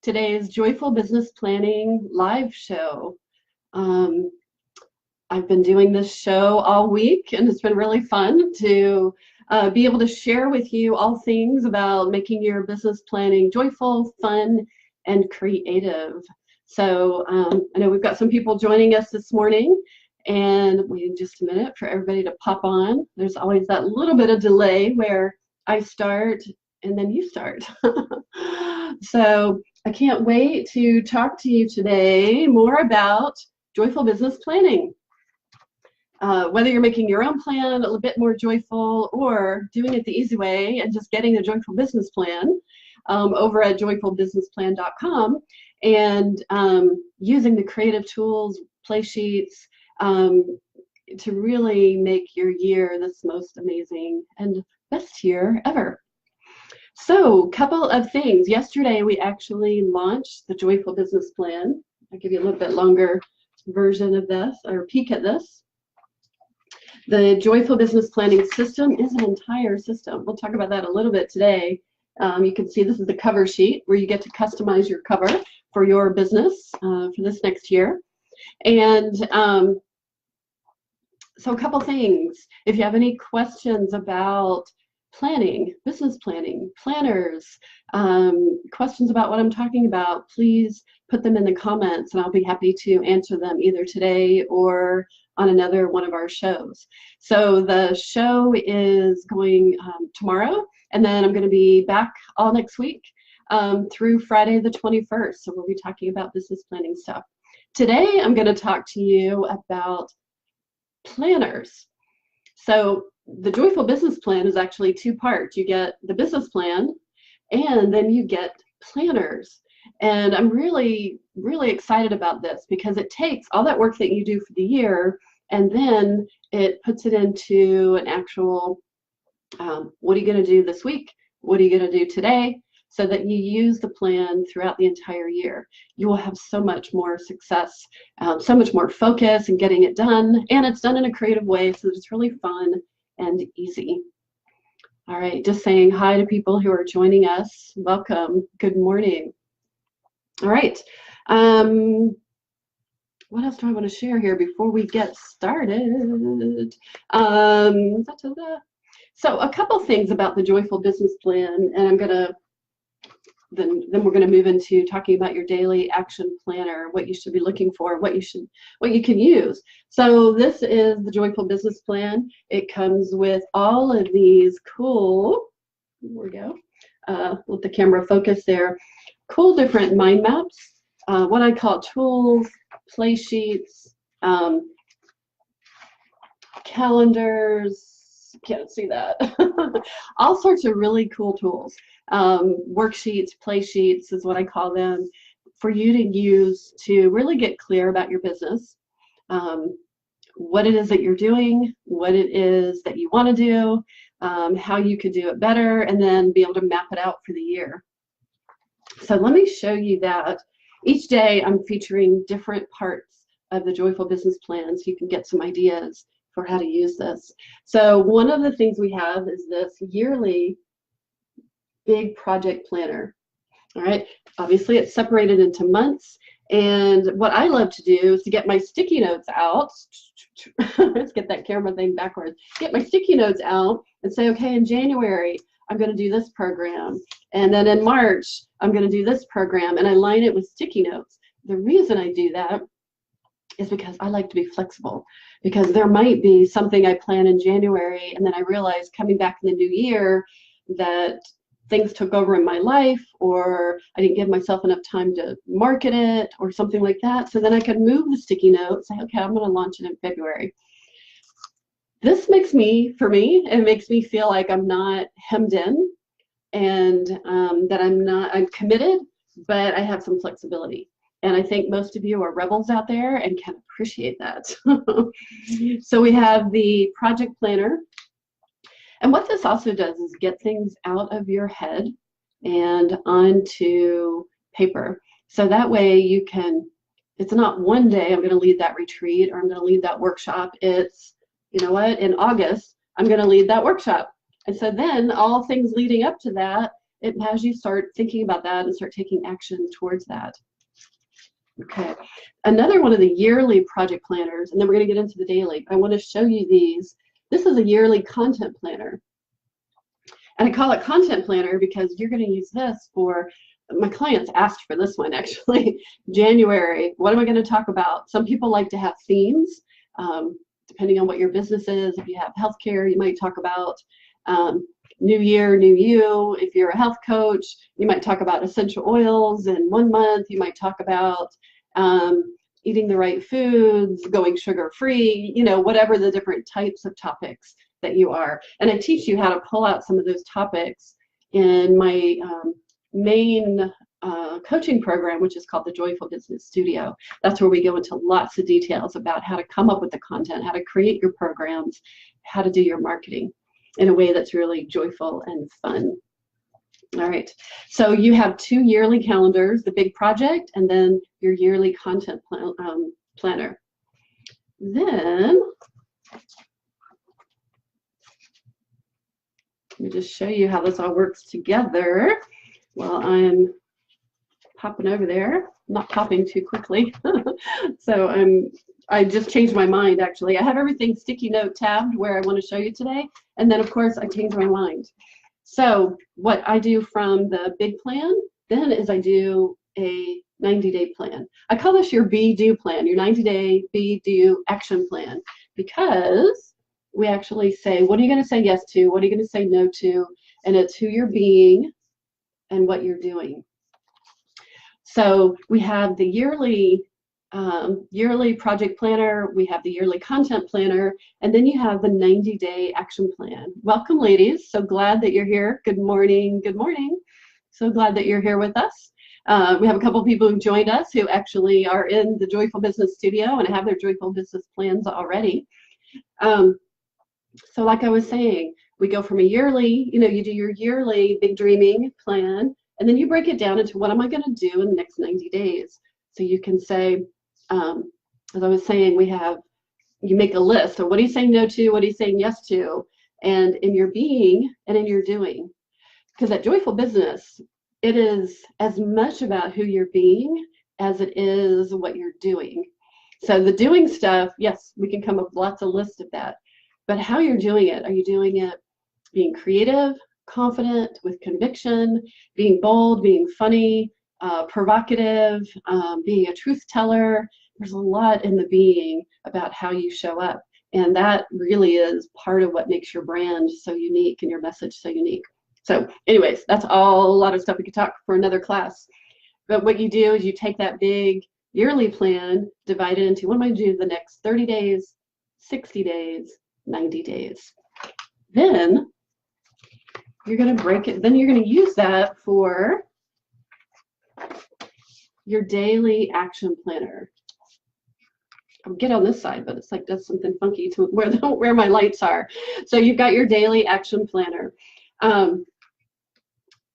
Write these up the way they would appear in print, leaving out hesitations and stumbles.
today's Joyful Business Planning live show. I've been doing this show all week, and it's been really fun to be able to share with you all things about making your business planning joyful, fun, and creative. So I know we've got some people joining us this morning, and waiting just a minute for everybody to pop on. There's always that little bit of delay where I start and then you start. So I can't wait to talk to you today more about joyful business planning. Whether you're making your own plan a little bit more joyful or doing it the easy way and just getting a joyful business plan over at joyfulbusinessplan.com and using the creative tools, play sheets, to really make your year this most amazing and best year ever. So, couple of things. Yesterday we actually launched the Joyful Business Plan. I'll give you a little bit longer version of this, or peek at this. The Joyful Business Planning system is an entire system. We'll talk about that a little bit today. You can see this is the cover sheet where you get to customize your cover for your business for this next year. And so a couple things. If you have any questions about planning, business planning, planners, questions about what I'm talking about, please put them in the comments and I'll be happy to answer them either today or on another one of our shows. So the show is going tomorrow, and then I'm going to be back all next week through Friday the 21st. So we'll be talking about business planning stuff. Today I'm going to talk to you about planners. So the Joyful Business Plan is actually two parts. You get the business plan and then you get planners. And I'm really, really excited about this because it takes all that work that you do for the year and then it puts it into an actual, what are you going to do this week? What are you going to do today? So that you use the plan throughout the entire year. You will have so much more success, so much more focus in getting it done, and it's done in a creative way, so it's really fun and easy. All right, just saying hi to people who are joining us. Welcome. Good morning. All right. What else do I want to share here before we get started? So a couple things about the Joyful Business Plan, and I'm going to then we're going to move into talking about your daily action planner, what you should be looking for, what you can use. So this is the Joyful Business Plan. It comes with all of these cool, here we go, let the camera focus there, cool different mind maps, what I call tools, play sheets, calendars, can't see that, all sorts of really cool tools. Worksheets, play sheets is what I call them, for you to use to really get clear about your business, what it is that you're doing, what it is that you want to do, how you could do it better, and then be able to map it out for the year. So let me show you that. Each day I'm featuring different parts of the Joyful Business Plan so you can get some ideas for how to use this. So one of the things we have is this yearly big project planner. All right, obviously it's separated into months, and what I love to do is to get my sticky notes out. Let's get that camera thing backwards. Get my sticky notes out and say, okay, in January I'm going to do this program, and then in March I'm going to do this program, and I line it with sticky notes. The reason I do that is because I like to be flexible, because there might be something I plan in January and then I realize coming back in the new year that things took over in my life, or I didn't give myself enough time to market it or something like that. So then I could move the sticky note, say, okay, I'm going to launch it in February. This makes me, for me, it makes me feel like I'm not hemmed in and that I'm committed, but I have some flexibility. And I think most of you are rebels out there and can appreciate that. So we have the project planner. And what this also does is get things out of your head and onto paper. So that way you can, it's not one day I'm going to lead that retreat or I'm going to lead that workshop. It's, you know what, in August, I'm going to lead that workshop. And so then all things leading up to that, it has you start thinking about that and start taking action towards that. Okay, another one of the yearly project planners, and then we're going to get into the daily. I want to show you these. This is a yearly content planner. And I call it content planner because you're going to use this for, my clients asked for this one actually, January. What am I going to talk about? Some people like to have themes, depending on what your business is. If you have healthcare, you might talk about new year, new you. If you're a health coach, you might talk about essential oils. In 1 month, you might talk about eating the right foods, going sugar-free, you know, whatever the different types of topics that you are. And I teach you how to pull out some of those topics in my main coaching program, which is called the Joyful Business Studio. That's where we go into lots of details about how to come up with the content, how to create your programs, how to do your marketing in a way that's really joyful and fun. All right, so you have 2 yearly calendars, the big project, and then your yearly content planner. Then, let me just show you how this all works together while I'm popping over there. I'm not popping too quickly. So I just changed my mind actually. I have everything sticky note tabbed where I want to show you today. And then of course I changed my mind. So what I do from the big plan then is I do a 90-day plan. I call this your be-do plan, your 90-day be-do action plan, because we actually say, what are you going to say yes to? What are you going to say no to? And it's who you're being and what you're doing. So we have the yearly project planner, we have the yearly content planner, and then you have the 90-day action plan. Welcome, ladies. So glad that you're here. Good morning. Good morning. So glad that you're here with us. We have a couple people who joined us who actually are in the Joyful Business Studio and have their Joyful Business plans already. So like I was saying, we go from a yearly, you know, you do your yearly big dreaming plan, and then you break it down into what am I going to do in the next 90 days. So you can say, as I was saying, you make a list of what are you saying no to, what are you saying yes to, and in your being and in your doing. Because at Joyful Business, it is as much about who you're being as it is what you're doing. So the doing stuff, yes, we can come up with lots of lists of that. But how you're doing it, are you doing it being creative, confident, with conviction, being bold, being funny, provocative, being a truth teller? There's a lot in the being about how you show up. And that really is part of what makes your brand so unique and your message so unique. So anyways, that's all a lot of stuff we could talk for another class. But what you do is you take that big yearly plan, divide it into what am I going to do the next 30 days, 60 days, 90 days. Then you're going to break it. Then you're going to use that for your daily action planner. I'll get on this side, but it's like does something funky to where my lights are. So you've got your daily action planner.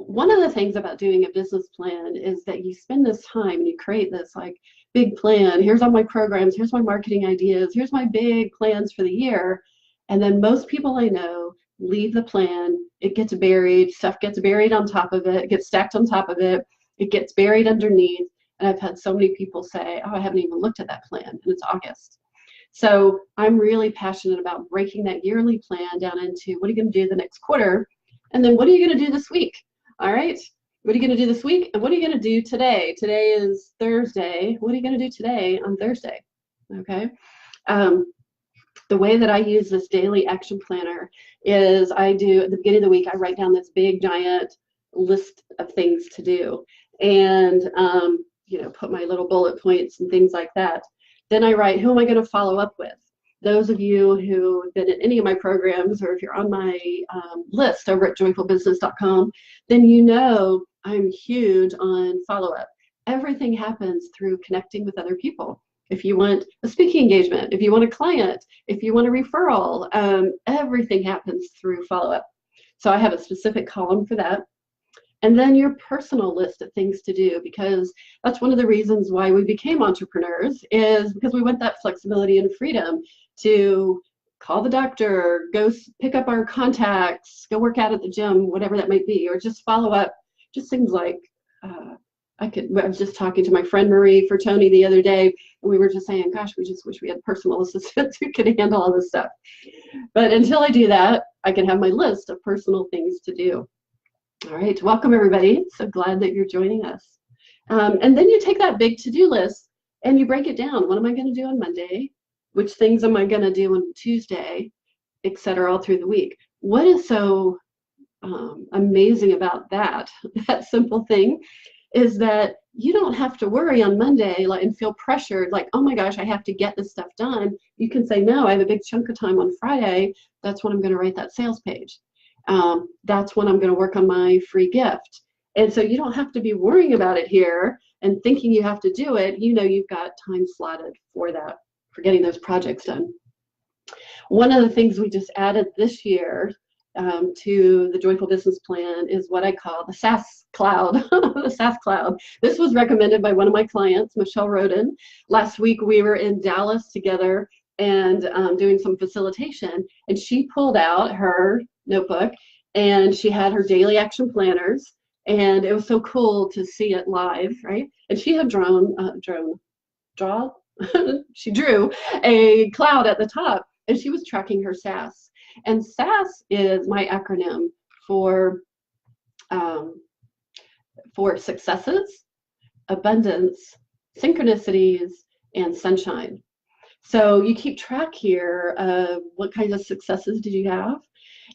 One of the things about doing a business plan is that you spend this time and you create this like big plan. Here's all my programs, here's my marketing ideas, here's my big plans for the year. And then most people I know leave the plan, it gets buried, stuff gets buried on top of it, gets stacked on top of it, it gets buried underneath. And I've had so many people say, oh, I haven't even looked at that plan, and it's August. So I'm really passionate about breaking that yearly plan down into what are you going to do the next quarter, and then what are you going to do this week? All right, what are you going to do this week, and what are you going to do today? Today is Thursday. What are you going to do today on Thursday? Okay. The way that I use this daily action planner is I do, at the beginning of the week, I write down this big, giant list of things to do. And, you know, put my little bullet points and things like that. Then I write, who am I going to follow up with? Those of you who have been in any of my programs, or if you're on my list over at joyfulbusiness.com, then you know I'm huge on follow-up. Everything happens through connecting with other people. If you want a speaking engagement, if you want a client, if you want a referral, everything happens through follow-up. So I have a specific column for that. And then your personal list of things to do, because that's one of the reasons why we became entrepreneurs, is because we want that flexibility and freedom to call the doctor, go pick up our contacts, go work out at the gym, whatever that might be, or just follow up Just things like I was just talking to my friend Marie Fertoni the other day, and we were just saying, gosh, we just wish we had personal assistants who could handle all this stuff. But until I do that, I can have my list of personal things to do. All right, welcome everybody. So glad that you're joining us. And then you take that big to-do list and you break it down. What am I going to do on Monday? Which things am I going to do on Tuesday, et cetera, all through the week? What is so amazing about that simple thing is that you don't have to worry on Monday and feel pressured like, oh my gosh, I have to get this stuff done. You can say, no, I have a big chunk of time on Friday. That's when I'm going to write that sales page. That's when I'm going to work on my free gift. And so you don't have to be worrying about it here and thinking you have to do it. You know, you've got time slotted for that, for getting those projects done. One of the things we just added this year to the Joyful Business Plan is what I call the SaaS Cloud. The SaaS Cloud. This was recommended by one of my clients, Michelle Roden. Last week we were in Dallas together and doing some facilitation, and she pulled out her notebook and she had her daily action planners, and it was so cool to see it live, right? And she had she drew a cloud at the top, and she was tracking her SaaS. And SaaS is my acronym for successes, abundance, synchronicities, and sunshine. So you keep track here of what kinds of successes did you have.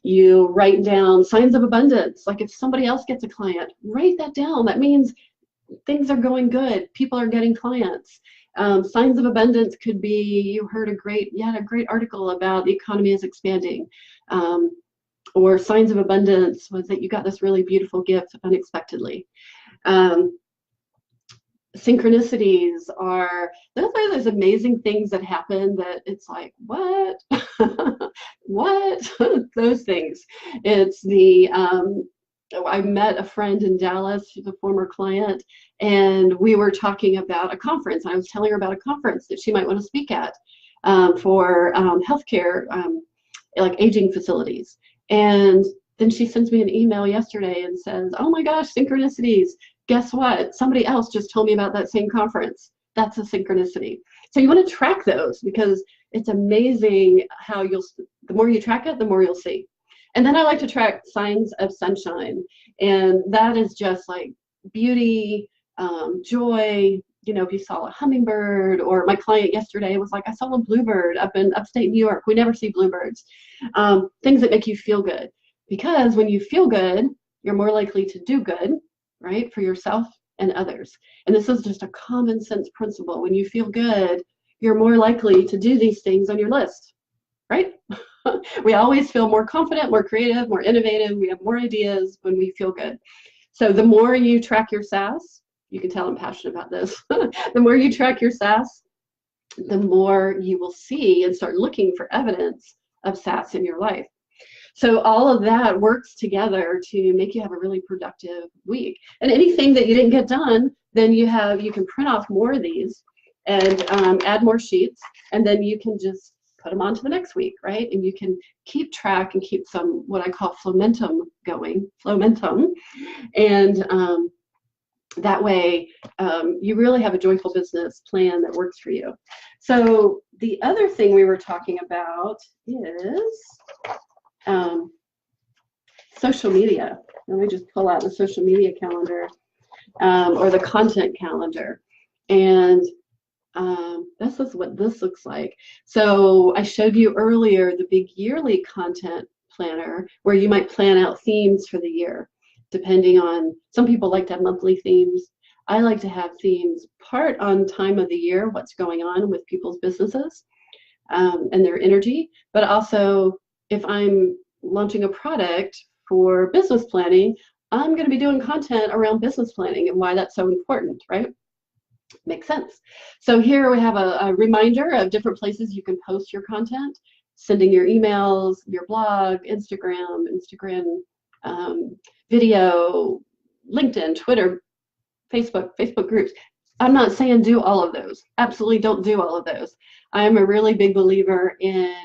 You write down signs of abundance. Like if somebody else gets a client, write that down. That means things are going good. People are getting clients. Signs of abundance could be you had a great article about the economy is expanding. Or signs of abundance was that you got this really beautiful gift unexpectedly. Synchronicities are those amazing things that happen that it's like, what? What? Those things. It's the I met a friend in Dallas, she's a former client, and we were talking about a conference. I was telling her about a conference that she might want to speak at for healthcare, like aging facilities. And then she sends me an email yesterday and says, oh my gosh, synchronicities. Guess what? Somebody else just told me about that same conference. That's a synchronicity. So you want to track those because it's amazing how the more you track it, the more you'll see. And then I like to track signs of sunshine. And that is just like beauty, joy. You know, if you saw a hummingbird, or my client yesterday was like, I saw a bluebird up in upstate New York. We never see bluebirds. Things that make you feel good. Because when you feel good, you're more likely to do good, right, for yourself and others. And this is just a common sense principle. When you feel good, you're more likely to do these things on your list, right? We always feel more confident, more creative, more innovative. We have more ideas when we feel good. So the more you track your SaaS, you can tell I'm passionate about this. The more you track your SaaS, the more you will see and start looking for evidence of SaaS in your life. So all of that works together to make you have a really productive week. And anything that you didn't get done, then you can print off more of these and add more sheets, and then you can just put them on to the next week, right? And you can keep track and keep some, what I call flowmentum going, and that way you really have a joyful business plan that works for you. So the other thing we were talking about is social media. Let me just pull out the social media calendar or the content calendar. And this is what this looks like. So I showed you earlier the big yearly content planner where you might plan out themes for the year, depending on, some people like to have monthly themes. I like to have themes part on time of the year, what's going on with people's businesses and their energy, but also if I'm launching a product for business planning, I'm going to be doing content around business planning and why that's so important, right? Makes sense. So here we have a reminder of different places you can post your content, sending your emails, your blog, Instagram, video, LinkedIn, Twitter, Facebook groups. I'm not saying do all of those. Absolutely don't do all of those. I'm a really big believer in,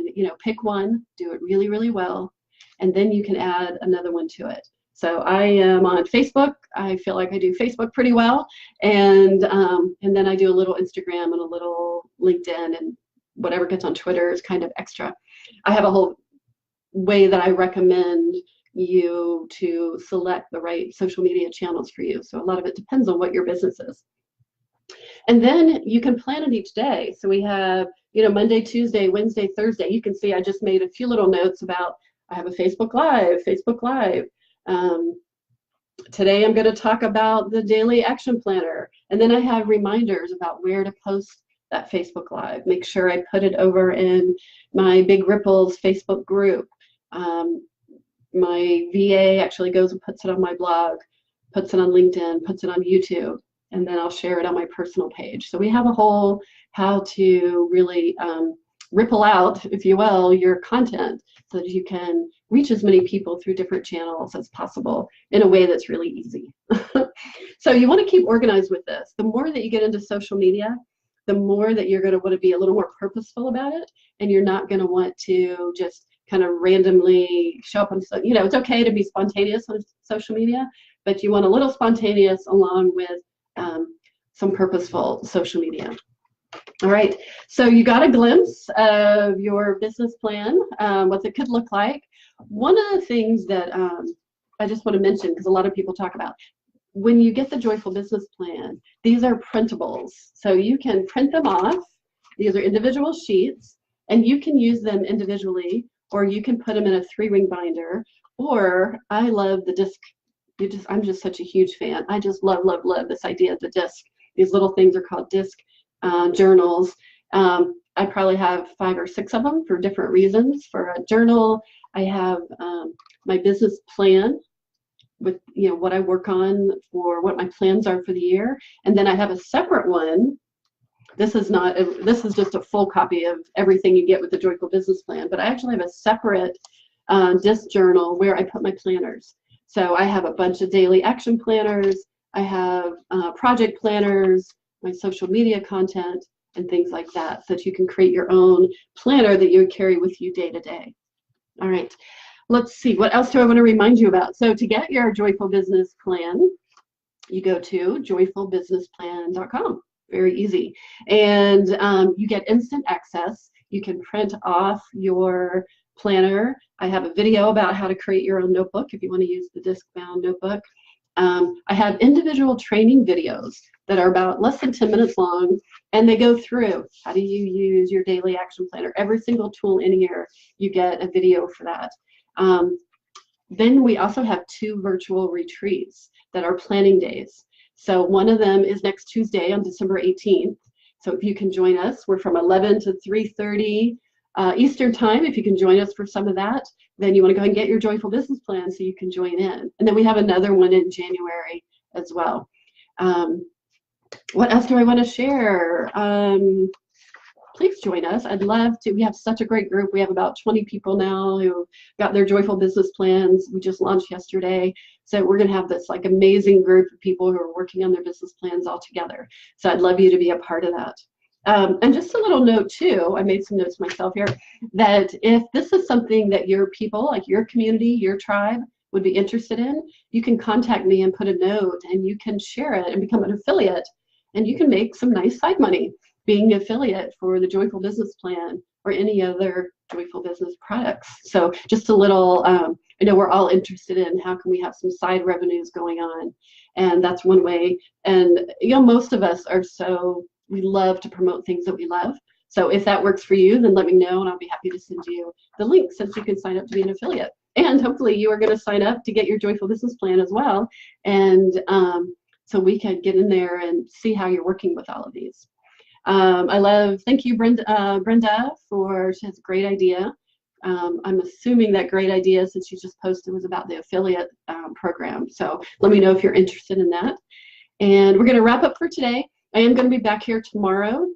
pick one, do it really, really well, and then you can add another one to it. So I am on Facebook. I feel like I do Facebook pretty well, and then I do a little Instagram and a little LinkedIn, and whatever gets on Twitter is kind of extra. I have a whole way that I recommend you to select the right social media channels for you. So a lot of it depends on what your business is. And then you can plan it each day. So we have, Monday, Tuesday, Wednesday, Thursday. You can see I just made a few little notes about, I have a Facebook Live. Today I'm going to talk about the daily action planner. And then I have reminders about where to post that Facebook Live. Make sure I put it over in my Big Ripples Facebook group. My VA actually goes and puts it on my blog, puts it on LinkedIn, puts it on YouTube, and then I'll share it on my personal page. So we have a whole how to really ripple out, if you will, your content so that you can reach as many people through different channels as possible in a way that's really easy. So you want to keep organized with this. The more that you get into social media, the more that you're going to want to be a little more purposeful about it, and you're not going to want to just kind of randomly show up on, it's okay to be spontaneous on social media, but you want a little spontaneous along with some purposeful social media. All right, so you got a glimpse of your business plan, what it could look like. One of the things that I just want to mention, because a lot of people talk about, when you get the Joyful Business Plan, these are printables. So you can print them off. These are individual sheets, and you can use them individually, or you can put them in a 3-ring binder, or I love the disc. I'm just such a huge fan. I just love this idea of the disc. These little things are called disc journals. I probably have 5 or 6 of them for different reasons. For a journal, I have my business plan with what I work on for what my plans are for the year, and then I have a separate one. This is just a full copy of everything you get with the Joyful Business Plan, but I actually have a separate disc journal where I put my planners. So I have a bunch of daily action planners, I have project planners, my social media content, and things like that, so that you can create your own planner that you would carry with you day to day. All right, let's see, what else do I want to remind you about? So to get your Joyful Business Plan, you go to joyfulbusinessplan.com. Very easy. And you get instant access. You can print off your planner. I have a video about how to create your own notebook if you want to use the disc-bound notebook. I have individual training videos that are about less than 10 minutes long, and they go through how do you use your daily action planner. Every single tool in here, you get a video for that. Then we also have 2 virtual retreats that are planning days. So one of them is next Tuesday on December 18th. So if you can join us, we're from 11 to 3:30 Eastern time. If you can join us for some of that, then you want to go ahead and get your Joyful Business Plan so you can join in. And then we have another one in January as well. What else do I want to share? Please join us. I'd love to. We have such a great group. We have about 20 people now who got their Joyful Business Plans. We just launched yesterday. So we're going to have this like amazing group of people who are working on their business plans all together. So I'd love you to be a part of that. And just a little note too, I made some notes myself here, that if this is something that your people, like your community, your tribe, would be interested in, you can contact me and put a note, and you can share it and become an affiliate, and you can make some nice side money being an affiliate for the Joyful Business Plan or any other Joyful Business products. So just a little, I know we're all interested in how can we have some side revenues going on, and that's one way. And most of us are we love to promote things that we love. So if that works for you, then let me know, and I'll be happy to send you the link since you can sign up to be an affiliate. And hopefully you are going to sign up to get your Joyful Business Plan as well. And so we can get in there and see how you're working with all of these. Thank you, Brenda, she has a great idea. I'm assuming that great idea, since you just posted, was about the affiliate program. So let me know if you're interested in that. And we're going to wrap up for today. I am going to be back here tomorrow,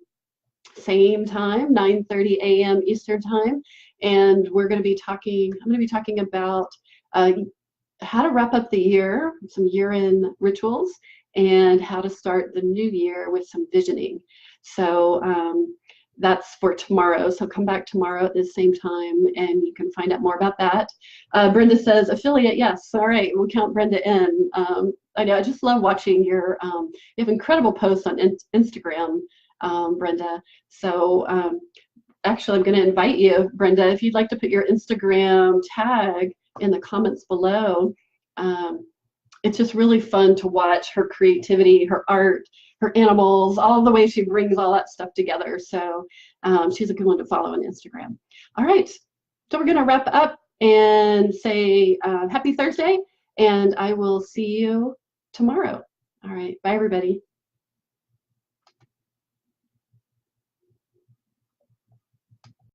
same time, 9:30 a.m. Eastern time. And I'm going to be talking about how to wrap up the year, some year-end rituals, and how to start the new year with some visioning. So That's for tomorrow. So come back tomorrow at the same time and you can find out more about that. Brenda says affiliate, yes. All right, we'll count Brenda in. I know, I just love watching you have incredible posts on Instagram, Brenda. So actually, I'm going to invite you, Brenda, if you'd like to put your Instagram tag in the comments below. It's just really fun to watch her creativity, her art, her animals, all the way she brings all that stuff together. So she's a good one to follow on Instagram. All right, so we're going to wrap up and say happy Thursday, and I will see you tomorrow. All right, bye everybody.